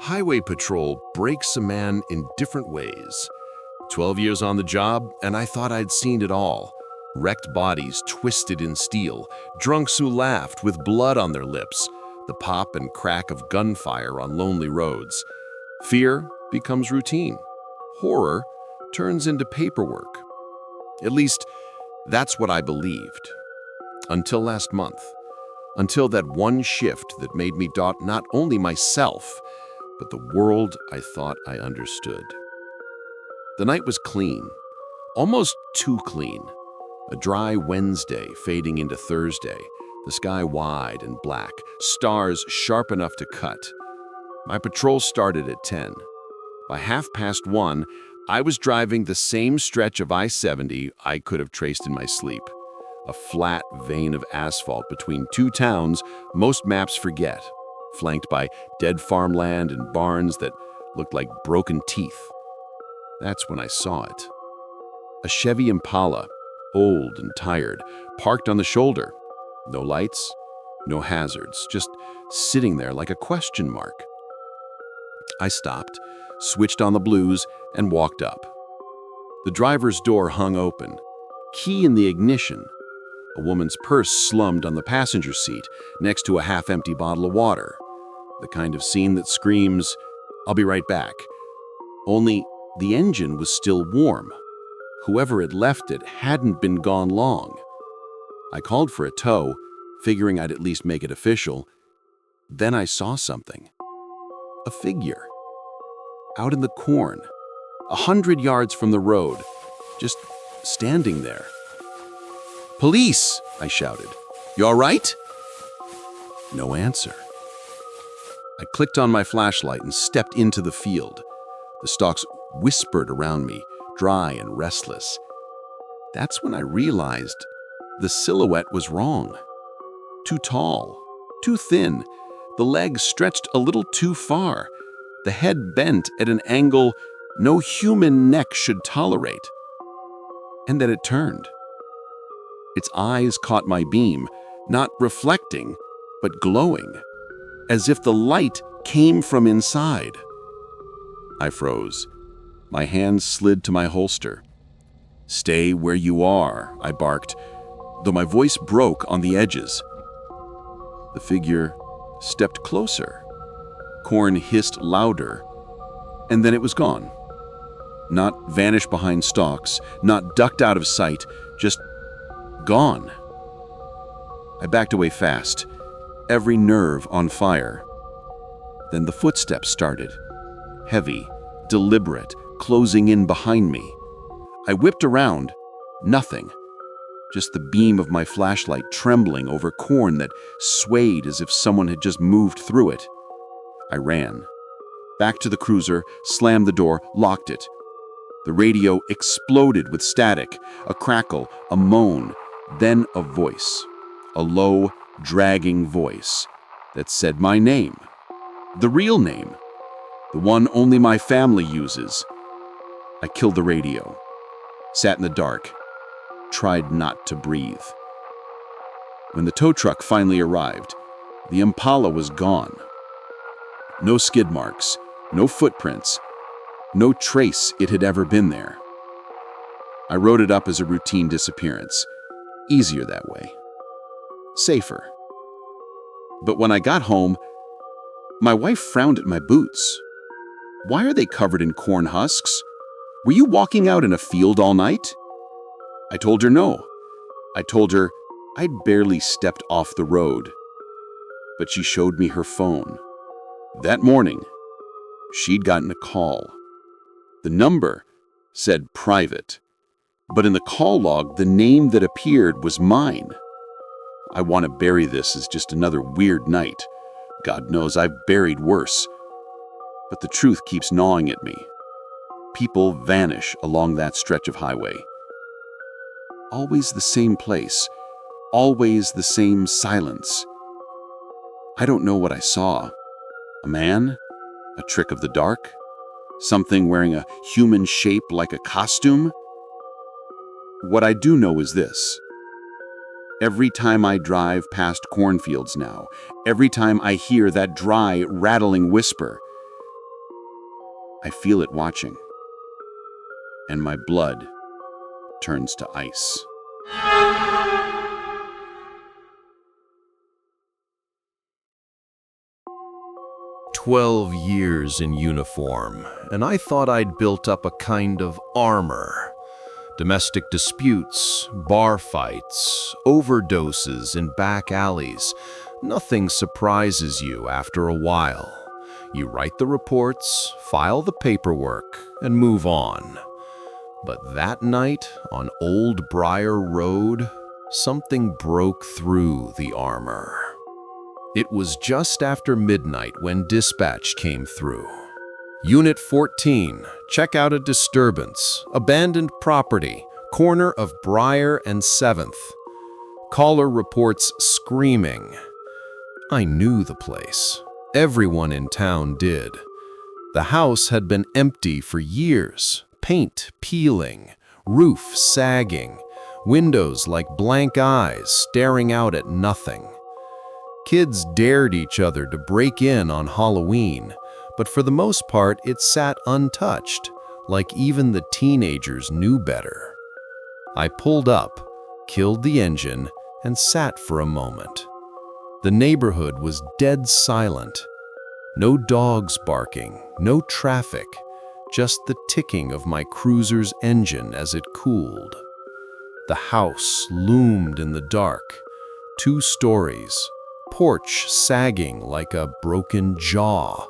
Highway patrol breaks a man in different ways. 12 years on the job, and I thought I'd seen it all. Wrecked bodies twisted in steel, drunks who laughed with blood on their lips, the pop and crack of gunfire on lonely roads. Fear becomes routine. Horror turns into paperwork. At least, that's what I believed. Until last month. Until that one shift that made me doubt not only myself, but the world I thought I understood. The night was clean, almost too clean. A dry Wednesday fading into Thursday, the sky wide and black, stars sharp enough to cut. My patrol started at 10. By 1:30, I was driving the same stretch of I-70 I could have traced in my sleep. A flat vein of asphalt between two towns most maps forget, flanked by dead farmland and barns that looked like broken teeth. That's when I saw it. A Chevy Impala, old and tired, parked on the shoulder. No lights, no hazards, just sitting there like a question mark. I stopped, switched on the blues, and walked up. The driver's door hung open, key in the ignition. A woman's purse slummed on the passenger seat next to a half-empty bottle of water. The kind of scene that screams, "I'll be right back." Only the engine was still warm. Whoever had left it hadn't been gone long. I called for a tow, figuring I'd at least make it official. Then I saw something. A figure. Out in the corn, 100 yards from the road, just standing there. "Police!" I shouted. "You all right?" No answer. I clicked on my flashlight and stepped into the field. The stalks whispered around me, dry and restless. That's when I realized the silhouette was wrong. Too tall, too thin, the legs stretched a little too far, the head bent at an angle no human neck should tolerate. And then it turned. Its eyes caught my beam, not reflecting, but glowing, as if the light came from inside. I froze. My hands slid to my holster. "Stay where you are," I barked, though my voice broke on the edges. The figure stepped closer. Corn hissed louder, and then it was gone. Not vanished behind stalks, not ducked out of sight, just gone. I backed away fast, every nerve on fire. Then the footsteps started, heavy, deliberate, closing in behind me. I whipped around, nothing, just the beam of my flashlight trembling over corn that swayed as if someone had just moved through it. I ran. Back to the cruiser, slammed the door, locked it. The radio exploded with static, a crackle, a moan, then a voice, a low, dragging voice that said my name, the real name, the one only my family uses. I killed the radio, sat in the dark, tried not to breathe. When the tow truck finally arrived, the Impala was gone. No skid marks, no footprints, no trace it had ever been there. I wrote it up as a routine disappearance. Easier that way. Safer. But when I got home, my wife frowned at my boots. "Why are they covered in corn husks? Were you walking out in a field all night?" I told her no. I told her I'd barely stepped off the road. But she showed me her phone. That morning, she'd gotten a call. The number said private, but in the call log, the name that appeared was mine. I want to bury this as just another weird night. God knows I've buried worse. But the truth keeps gnawing at me. People vanish along that stretch of highway. Always the same place, always the same silence. I don't know what I saw. A man? A trick of the dark? Something wearing a human shape like a costume? What I do know is this. Every time I drive past cornfields now, every time I hear that dry, rattling whisper, I feel it watching, and my blood turns to ice. 12 years in uniform, and I thought I'd built up a kind of armor. Domestic disputes, bar fights, overdoses in back alleys. Nothing surprises you after a while. You write the reports, file the paperwork, and move on. But that night on Old Briar Road, something broke through the armor. It was just after midnight when dispatch came through. Unit 14, check out a disturbance, abandoned property, corner of Briar and 7th. Caller reports screaming. I knew the place. Everyone in town did. The house had been empty for years, paint peeling, roof sagging, windows like blank eyes staring out at nothing. Kids dared each other to break in on Halloween, but for the most part it sat untouched, like even the teenagers knew better. I pulled up, killed the engine, and sat for a moment. The neighborhood was dead silent. No dogs barking, no traffic, just the ticking of my cruiser's engine as it cooled. The house loomed in the dark, 2 stories, porch sagging like a broken jaw.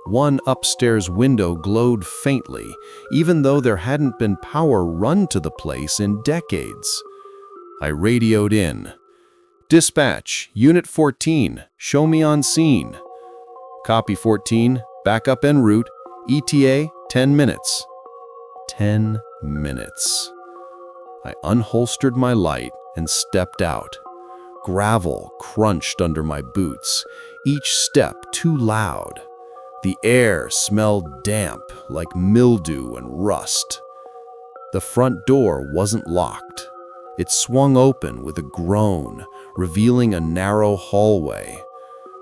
One upstairs window glowed faintly, even though there hadn't been power run to the place in decades. I radioed in. Dispatch, Unit 14, show me on scene. Copy 14, backup en route, ETA 10 minutes. 10 minutes. I unholstered my light and stepped out. Gravel crunched under my boots, each step too loud. The air smelled damp, like mildew and rust. The front door wasn't locked. It swung open with a groan, revealing a narrow hallway.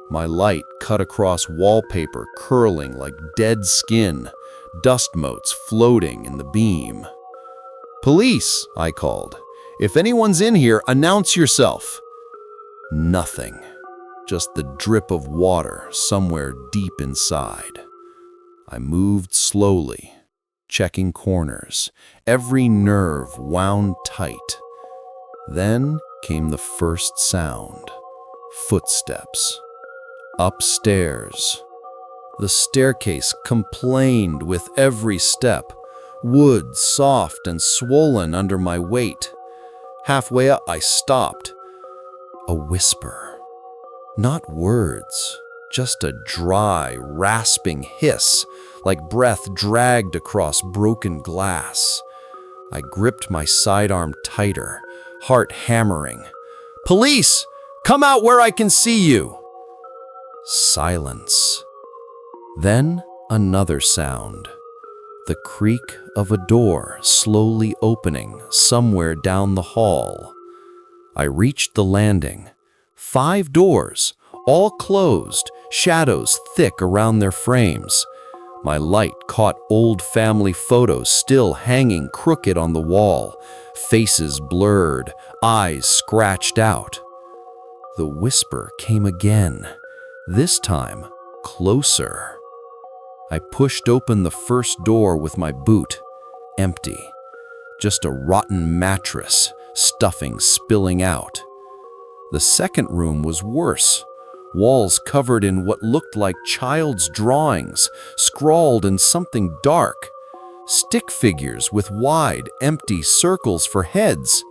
My light cut across wallpaper curling like dead skin, dust motes floating in the beam. "Police," I called. "If anyone's in here, announce yourself." Nothing. Just the drip of water somewhere deep inside. I moved slowly, checking corners, every nerve wound tight. Then came the first sound. Footsteps. Upstairs. The staircase complained with every step, wood soft and swollen under my weight. Halfway up, I stopped. A whisper. Not words, just a dry, rasping hiss, like breath dragged across broken glass. I gripped my sidearm tighter, heart hammering. "Police! Come out where I can see you!" Silence. Then another sound. The creak of a door slowly opening somewhere down the hall. I reached the landing. 5 doors, all closed, shadows thick around their frames. My light caught old family photos still hanging crooked on the wall, faces blurred, eyes scratched out. The whisper came again, this time closer. I pushed open the first door with my boot. Empty. Just a rotten mattress, stuffing spilling out. The second room was worse. Walls covered in what looked like child's drawings, scrawled in something dark. Stick figures with wide, empty circles for heads.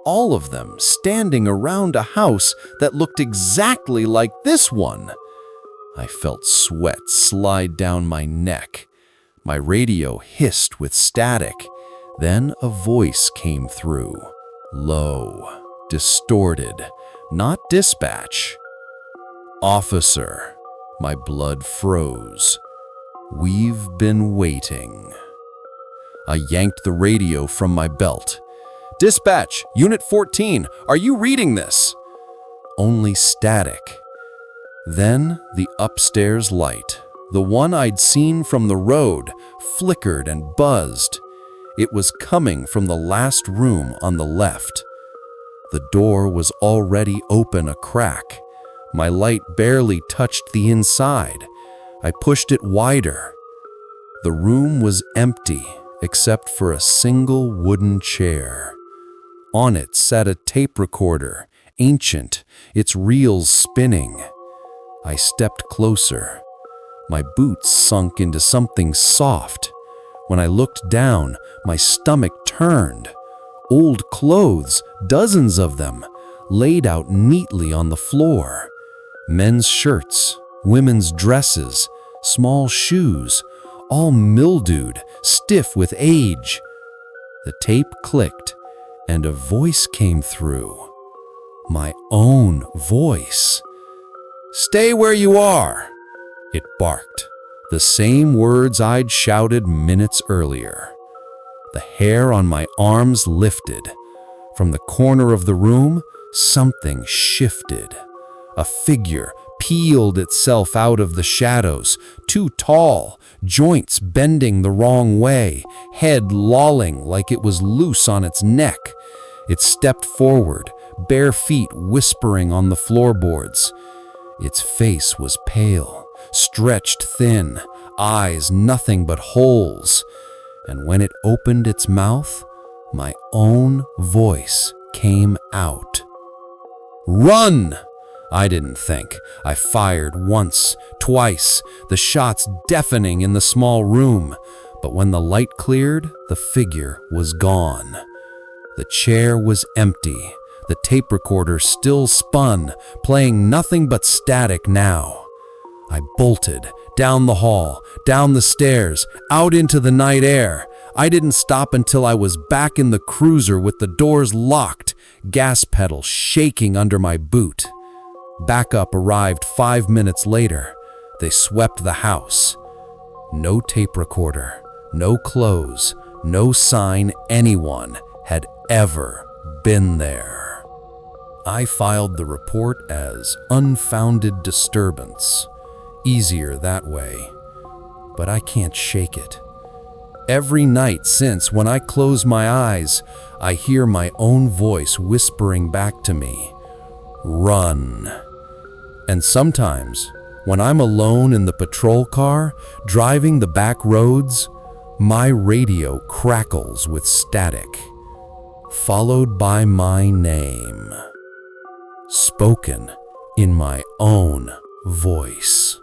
All of them standing around a house that looked exactly like this one. I felt sweat slide down my neck. My radio hissed with static. Then a voice came through. Low, distorted, not dispatch. "Officer." My blood froze. "We've been waiting." I yanked the radio from my belt. "Dispatch, Unit 14, are you reading this?" Only static. Then the upstairs light, The one I'd seen from the road flickered and buzzed. It was coming from the last room on the left. The door was already open a crack. My light barely touched the inside. I pushed it wider. The room was empty except for a single wooden chair. On it sat a tape recorder, ancient, its reels spinning. I stepped closer. My boots sunk into something soft. When I looked down, my stomach turned. Old clothes, dozens of them, laid out neatly on the floor. Men's shirts, women's dresses, small shoes, all mildewed, stiff with age. The tape clicked, and a voice came through. My own voice. "Stay where you are," it barked, the same words I'd shouted minutes earlier. The hair on my arms lifted. From the corner of the room, something shifted. A figure peeled itself out of the shadows, too tall, joints bending the wrong way, head lolling like it was loose on its neck. It stepped forward, bare feet whispering on the floorboards. Its face was pale, stretched thin, eyes nothing but holes. And when it opened its mouth, my own voice came out. "Run!" I didn't think. I fired once, twice, the shots deafening in the small room. But when the light cleared, the figure was gone. The chair was empty. The tape recorder still spun, playing nothing but static now. I bolted, down the hall, down the stairs, out into the night air. I didn't stop until I was back in the cruiser with the doors locked, gas pedal shaking under my boot. Backup arrived 5 minutes later. They swept the house. No tape recorder, no clothes, no sign anyone had ever been there. I filed the report as unfounded disturbance. Easier that way. But I can't shake it. Every night since, when I close my eyes, I hear my own voice whispering back to me, "Run." And sometimes, when I'm alone in the patrol car, driving the back roads, my radio crackles with static, followed by my name, spoken in my own voice.